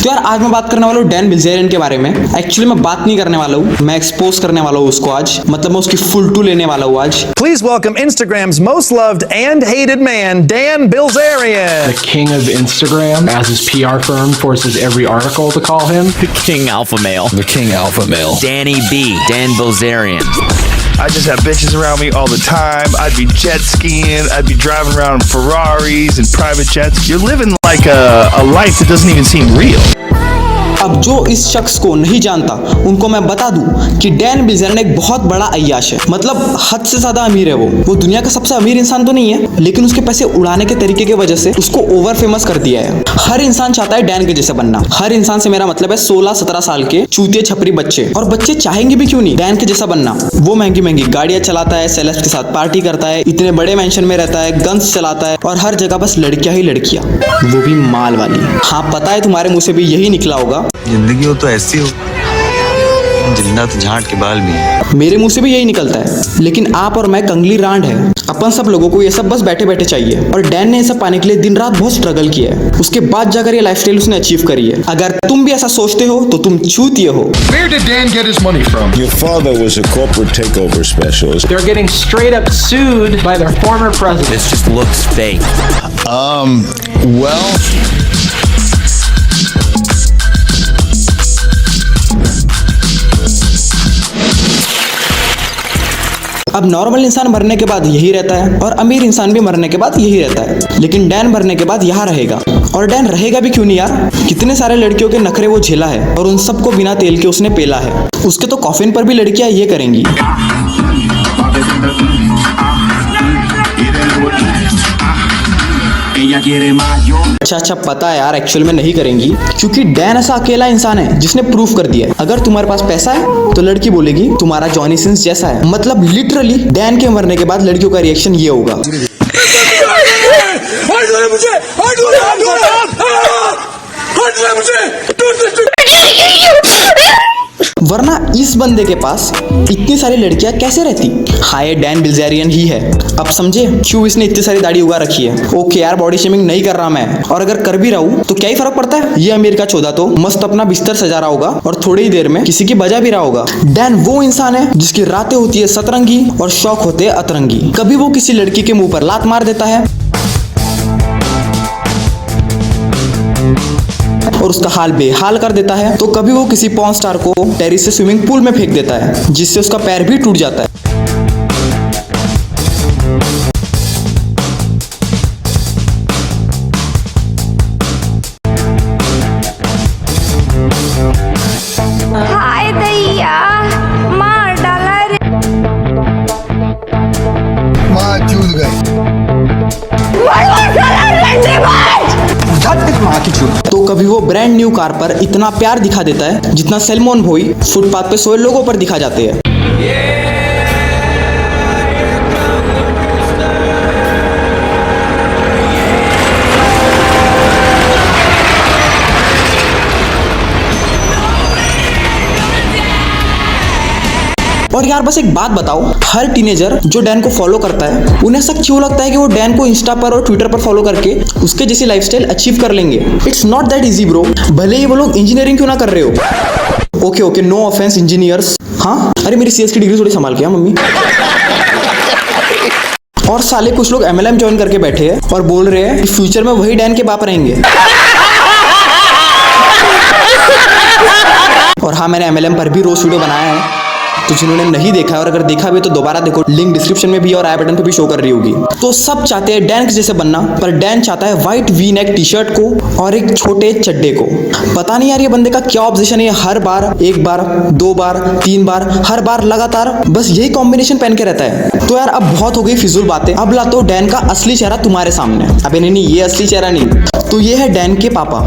तो यार आज मैं बात करने वाला हूँ डैन बिल्जेरियन के बारे में। एक्चुअली मैं बात नहीं करने वाला हूँ, मैं एक्सपोज करने वाला हूँ उसको आज, मतलब मैं उसकी फुल टू लेने वाला हूँ आज। Please welcome Instagram's most loved and hated man, Dan Bilzerian. The king of Instagram, as his PR firm forces every article to call him. The king alpha male. The king alpha male. Danny B. Dan Bilzerian. I just have bitches around me all the time. I'd be jet skiing. I'd be driving around in Ferraris and private jets. You're living like a life that doesn't even seem real. अब जो इस शख्स को नहीं जानता उनको मैं बता दूं कि डैन बिल्जेरियन एक बहुत बड़ा अय्याश है, मतलब हद से ज्यादा अमीर है। वो दुनिया का सबसे अमीर इंसान तो नहीं है, लेकिन उसके पैसे उड़ाने के तरीके की वजह से उसको ओवर फेमस कर दिया है। हर इंसान चाहता है डैन के जैसे बनना। हर इंसान से मेरा मतलब है 16-17 साल के चूतिए छपरी बच्चे, और बच्चे चाहेंगे भी क्यों नहीं डैन के जैसा बनना। वो महंगी महंगी गाड़ियां चलाता है, सेलेब्स के साथ पार्टी करता है, इतने बड़े मेंशन में रहता है, गन्स चलाता है, और हर जगह बस लड़कियां ही लड़कियां, वो भी माल वाली। हाँ पता है तुम्हारे मुंह से भी यही निकला होगा, जिंदगी हो तो ऐसी हो, जिन्नत झांट के बाल में है। मेरे मुंह से भी यही निकलता है, लेकिन आप और मैं कंगली रांड है। अपन सब लोगों को ये सब बस बैठे बैठे चाहिए, और डैन ने ये सब पाने के लिए दिन रात बहुत स्ट्रगल किया है। उसके बाद जाकर ये लाइफस्टाइल उसने अचीव करी है। अगर तुम भी ऐसा सोचते हो तो तुम चूतिए हो। Where did Dan get his money from? Your father was a corporate takeover specialist. They're getting straight up sued by their former president. This just looks fake. Well, अब नॉर्मल इंसान मरने के बाद यही रहता है, और अमीर इंसान भी मरने के बाद यही रहता है, लेकिन डैन मरने के बाद यहाँ रहेगा। और डैन रहेगा भी क्यों नहीं यार, कितने सारे लड़कियों के नखरे वो झेला है, और उन सबको बिना तेल के उसने पेला है। उसके तो कॉफिन पर भी लड़कियां ये करेंगी। अच्छा पता है यार, एक्चुअल में नहीं करेंगी, क्योंकि डैन ऐसा अकेला इंसान है जिसने प्रूफ कर दिया है अगर तुम्हारे पास पैसा है तो लड़की बोलेगी तुम्हारा जॉनी सिंस जैसा है। मतलब लिटरली डैन के मरने के बाद लड़कियों का रिएक्शन ये होगा। वरना इस बंदे के पास इतनी सारी लड़कियां कैसे रहती। हाँ ये डैन बिल्जेरियन ही है। अब समझे क्यों इसने इतनी सारी दाढ़ी उगा रखी है। ओके यार बॉडी शेमिंग नहीं कर रहा मैं, और अगर कर भी रहा हूँ तो क्या ही फर्क पड़ता है। ये अमीर का चौधा तो मस्त अपना बिस्तर सजा रहा होगा और थोड़ी ही देर में किसी की बजा भी रहा होगा। डैन वो इंसान है जिसकी रातें होती है सतरंगी और शौक होते हैं अतरंगी। कभी वो किसी लड़की के मुंह पर लात मार देता है और उसका हाल बेहाल कर देता है, तो कभी वो किसी पॉर्न स्टार को टेरिस से स्विमिंग पूल में फेंक देता है, जिससे उसका पैर भी टूट जाता है। हाय दैया मार डाला रे, माँ चूत गई। तो कभी वो ब्रांड न्यू कार पर इतना प्यार दिखा देता है जितना सैल्मोन भोई फुटपाथ पे सोए लोगों पर दिखा जाते हैं। और यार बस एक बात बताओ, हर टीनेजर जो डैन को फॉलो करता है उन्हें ऐसा क्यों लगता है कि वो डैन को इंस्टा पर और ट्विटर पर फॉलो करके उसके जैसी लाइफस्टाइल अचीव कर लेंगे। It's not that easy bro, भले ही वो लोग इंजीनियरिंग क्यों ना कर रहे हो। Okay no offense engineers. हाँ अरे मेरी सीएस की डिग्री थोड़ी संभाल के मम्मी। और साले कुछ लोग MLM ज्वाइन करके बैठे हैं और बोल रहे हैं कि फ्यूचर में वही डैन के बाप रहेंगे। और हाँ मैंने MLM पर भी रोज वीडियो बनाया है, तो जिन्होंने नहीं देखा है और अगर देखा भी तो दोबारा देखो, लिंक डिस्क्रिप्शन में भी और आई बटन पे भी शो कर रही होगी। तो सब चाहते हैं डैन के जैसे बनना, पर डैन चाहता है white V neck T shirt को और एक छोटे चड्डे को। पता नहीं यार ये बंदे का क्या ऑब्सेशन है, हर बार 1 बार 2 बार 3 बार हर बार लगातार बस यही कॉम्बिनेशन पहन के रहता है। तो यार अब बहुत हो गई फिजूल बातें, अब लाते हो डैन का असली चेहरा तुम्हारे सामने। अबे नहीं ये असली चेहरा नहीं, तो ये है डैन के पापा।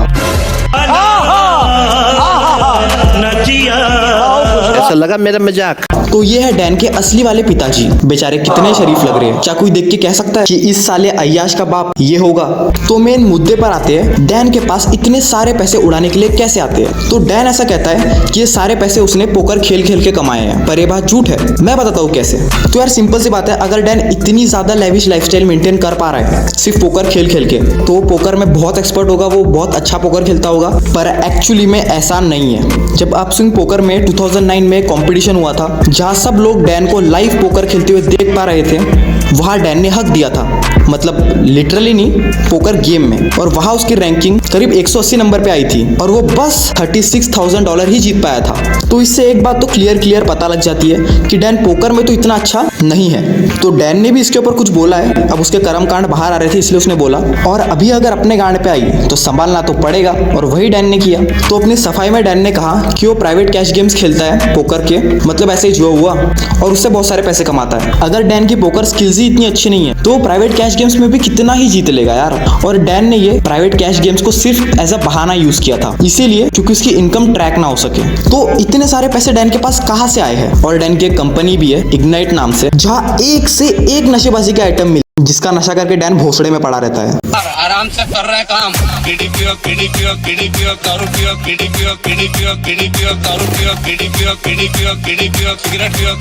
कैसा लगा मेरा मजाक? तो ये है डैन के असली वाले पिताजी। बेचारे कितने शरीफ लग रहे हैं। क्या कोई देख के कह सकता है कि इस साले अय्याश का बाप ये होगा? तो मेन मुद्दे पर आते हैं, डैन के पास इतने सारे पैसे उड़ाने के लिए कैसे आते हैं। तो डैन ऐसा कहता है कि ये सारे पैसे उसने पोकर खेल खेल के कमाए हैं, पर ये बात झूठ है। मैं बताता हूँ कैसे। तो यार सिंपल सी बात है, अगर डैन इतनी ज्यादा लेविश लाइफस्टाइल मेंटेन कर पा रहा है सिर्फ पोकर खेल खेल के, तो पोकर में बहुत एक्सपर्ट होगा, वो बहुत अच्छा पोकर खेलता होगा। पर एक्चुअली में ऐसा नहीं है। जब अपस्विंग पोकर में 2009 में कंपटीशन हुआ था, जहां सब लोग डैन को लाइव पोकर खेलते हुए देख पा रहे थे, वहां डैन ने हक दिया था, मतलब लिटरली नहीं, पोकर गेम में। और वहां उसकी रैंकिंग करीब 180 नंबर पे आई थी और वो बस $36,000 ही जीत पाया था। तो इससे एक बात तो क्लियर पता लग जाती है कि डैन पोकर में तो इतना अच्छा नहीं है। तो डैन ने भी इसके ऊपर कुछ बोला है। अब उसके कर्म कांड बाहर आ रहे थे इसलिए उसने बोला, और अभी अगर अपने गांड पे आई तो संभालना तो पड़ेगा, और वही डैन ने किया। तो अपनी सफाई में डैन ने कहा कि वो प्राइवेट कैश गेम्स खेलता है पोकर के, मतलब ऐसे ही जुआ हुआ, और उससे बहुत सारे पैसे कमाता है। अगर डैन की पोकर स्किल्स ही इतनी अच्छी नहीं है तो प्राइवेट कैश गेम्स में भी कितना ही जीत लेगा यार। और डैन ने ये प्राइवेट कैश गेम्स को सिर्फ एज अ बहाना यूज किया था, इसीलिए क्योंकि उसकी इनकम ट्रैक ना हो सके। तो इतने सारे पैसे डैन के पास कहां से आए हैं? और डैन की एक कंपनी भी है इग्नाइट नाम से, जहां एक से एक नशेबाजी के आइटम मिले, जिसका नशा करके डैन भोसड़े में पड़ा रहता है। आराम से कर रहे काम, बीड़ी पियो, बीड़ी पियो, बीड़ी पियो, दारू पियो, बीड़ी पियो, बीड़ी पियो, बीड़ी पियो, दारू पियो, बीड़ी पियो, बीड़ी पियो, बीड़ी पियो, सिगरेट पियो,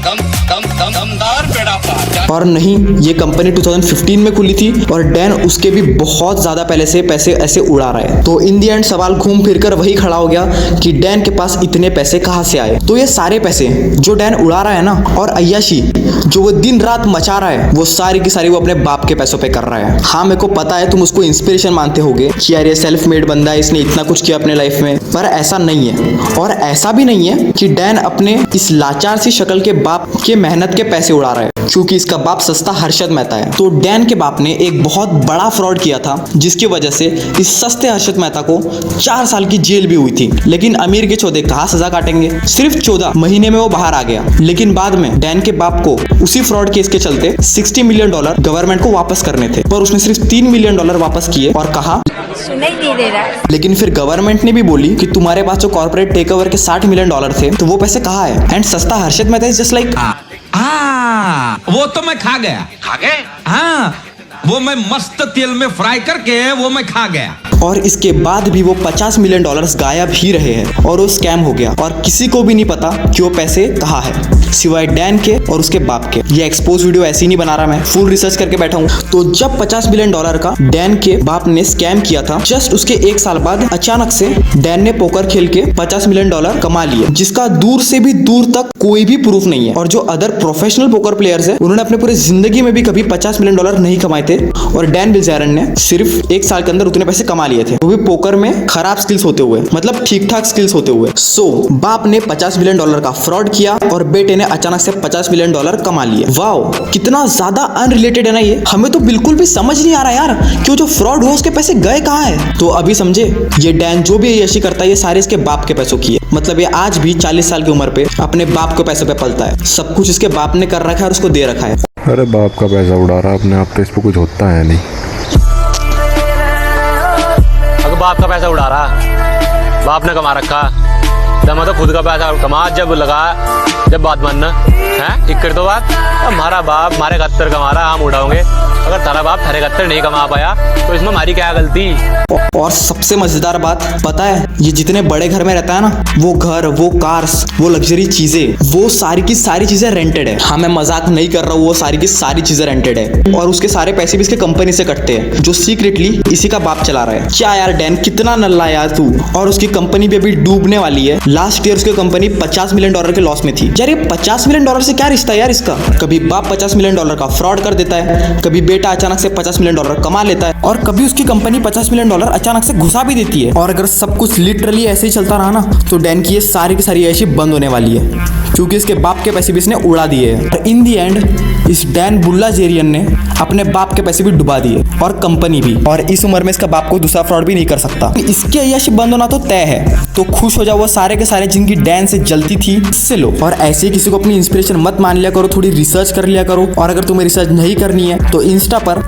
दमदार पेड़ा पा। और नहीं, ये कंपनी 2015 में खुली थी और डैन उसके भी बहुत ज्यादा पहले से पैसे ऐसे उड़ा रहा है। तो इन दी एंड सवाल घूम फिर कर वही खड़ा हो गया कि डैन के पास इतने पैसे कहां से आए। तो ये सारे पैसे जो डैन उड़ा रहा है ना, और अय्याशी जो वो दिन रात मचा रहा है, वो सारी की सारी वो अपने बाप के पैसों पे कर रहा है। हाँ, मेरे को पता है तुम उसको इंस्पिरेशन मानते होगे कि यार ये सेल्फ मेड बंदा है, इसने इतना कुछ किया अपने लाइफ में, पर ऐसा नहीं है। और ऐसा भी नहीं है कि डैन अपने इस लाचार सी शक्ल के बाप के मेहनत के पैसे उड़ा रहा है, क्योंकि इसका बाप सस्ता हर्षद मेहता है। तो डैन के बाप ने एक बहुत बड़ा फ्रॉड किया था, जिसकी वजह से इस सस्ते हर्षद मेहता को 4 साल की जेल भी हुई थी। लेकिन अमीर के चौधे कहाँ सजा काटेंगे, सिर्फ 14 महीने में वो बाहर आ गया। लेकिन बाद में डैन के बाप को उसी फ्रॉड केस के चलते $60 मिलियन गवर्नमेंट को वापस करने थे, पर उसने सिर्फ $3 मिलियन वापस किए और कहा सुनाई नहीं दे रहा है। लेकिन फिर गवर्नमेंट ने भी बोली कि तुम्हारे पास जो कॉर्पोरेट टेकओवर के $60 मिलियन थे, तो वो पैसे कहाँ है? एंड सस्ता Harshad Mehta is just like, वो तो मैं खा गया। हाँ, वो मैं मस्त तेल में फ्राई करके वो मैं खा गया। और इसके बाद भी वो $50 मिलियन गायब ही रहे हैं और वो स्कैम हो गया, और किसी को भी नहीं पता कि वो पैसे कहाँ है, सिवाय डैन के और उसके बाप के। ये एक्सपोज वीडियो ऐसे ही नहीं बना रहा, मैं फुल रिसर्च करके बैठा हूँ। तो जब $50 मिलियन का डैन के बाप ने स्कैम किया था, जस्ट उसके 1 साल बाद अचानक से डैन ने पोकर खेल के $50 मिलियन कमा लिए, जिसका दूर से भी दूर तक कोई भी प्रूफ नहीं है। और जो अदर प्रोफेशनल पोकर प्लेयर्स है, उन्होंने अपने पूरे जिंदगी में भी कभी $50 मिलियन नहीं कमाए थे, और डैन बिल्ज़ेरन ने सिर्फ 1 साल के अंदर उतने पैसे कमा लिए थे, वो भी पोकर में खराब स्किल्स होते हुए, मतलब ठीक ठाक स्किल्स होते हुए। सो बाप ने $50 मिलियन का फ्रॉड किया और बेटे ने अचानक से $50 मिलियन कमा लिए। वाओ, कितना ज्यादा अनरिलेटेड है ना ये। हमें तो बिल्कुल भी समझ नहीं आ रहा यार कि जो फ्रॉड हुआ उसके पैसे गए कहाँ है। तो अभी समझे, ये डैन जो भी यशी करता है, ये सारे इसके बाप के पैसों की है। मतलब ये आज भी 40 साल की उम्र पे अपने बाप के पैसों पे पलता है। सब कुछ इसके बाप ने कर रखा है और उसको दे रखा है। अरे बाप का पैसा उड़ा रहा अपने आप, तो इस पे कुछ होता है नहीं। अगर बाप का पैसा उड़ा रहा, बाप ने कमा रखा, जब मैं तो खुद का पैसा कमा, जब लगा, जब बात मानना है, एक कर दो बात। हमारा बाप हमारे 71 कमा रहा, हम उड़ाओगे। अगर तारा बाप 71 नहीं कमा पाया तो इसमें हमारी क्या गलती। और सबसे मजेदार बात पता है, ये जितने बड़े घर में रहता है ना, वो घर, वो कार्स, वो लग्जरी चीजें, वो सारी की सारी चीजें रेंटेड है। हाँ, मैं मजाक नहीं कर रहा हूँ, वो सारी की सारी चीजें रेंटेड है। और उसके सारे पैसे भी इसके कंपनी से कटते हैं, जो सीक्रेटली इसी का बाप चला रहा है। क्या यार डैन, कितना नल्ला यार तू। और उसकी कंपनी भी अभी डूबने वाली है। लास्ट ईयर उसकी कंपनी $50 मिलियन के लॉस में थी। यार ये $50 मिलियन से क्या रिश्ता है यार इसका। कभी बाप $50 मिलियन का फ्रॉड कर देता है, कभी बेटा अचानक से $50 मिलियन कमा लेता है, और कभी उसकी कंपनी $50 मिलियन अचानक से घुसा भी देती है। और अगर सब कुछ लिटरली ऐसे ही चलता रहा ना, तो डैन की ये सारी की सारी ऐसी बंद होने वाली है, क्योंकि इसके बाप के पैसे भी इसने उड़ा दिए हैं। इन दी एंड इस डैन बुल्लाजेरियन ने अपने बाप के पैसे भी डुबा दिए और कंपनी भी, और इस उम्र में इसका बाप कोई दूसरा फ्रॉड भी नहीं कर सकता। इसकी अय्याशी बंद होना तो तय है। तो खुश हो जाओ वो सारे के सारे जिनकी डैन से जलती थी, इससे लो। और ऐसे ही किसी को अपनी इंस्पिरेशन मत मान लिया करो, थोड़ी रिसर्च कर लिया करो। और अगर तुम्हें रिसर्च नहीं करनी है तो इंस्टा पर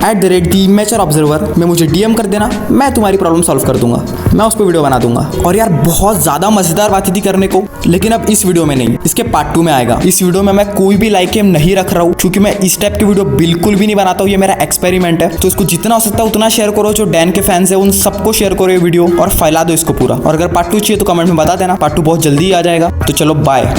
@theimatureobserver में मुझे DM कर देना, मैं तुम्हारी प्रॉब्लम सॉल्व कर दूंगा, मैं उस पर वीडियो बना दूंगा। और यार बहुत ज्यादा मजेदार बातें थी करने को, लेकिन अब इस वीडियो में नहीं, इसके पार्ट 2 में आएगा। इस वीडियो में मैं कोई भी लाइक एम नहीं रख रहा हूँ, क्योंकि मैं इस टाइप की वीडियो बिल्कुल भी नहीं बनाता हूँ। ये मेरा एक्सपेरिमेंट है, तो इसको जितना हो सकता है उतना शेयर करो। जो डैन के फैंस है उन सबको शेयर करो ये वीडियो, और फैला दो इसको पूरा। और अगर पार्ट 2 चाहिए तो कमेंट में बता देना, पार्ट 2 बहुत जल्दी आ जाएगा। तो चलो बाय।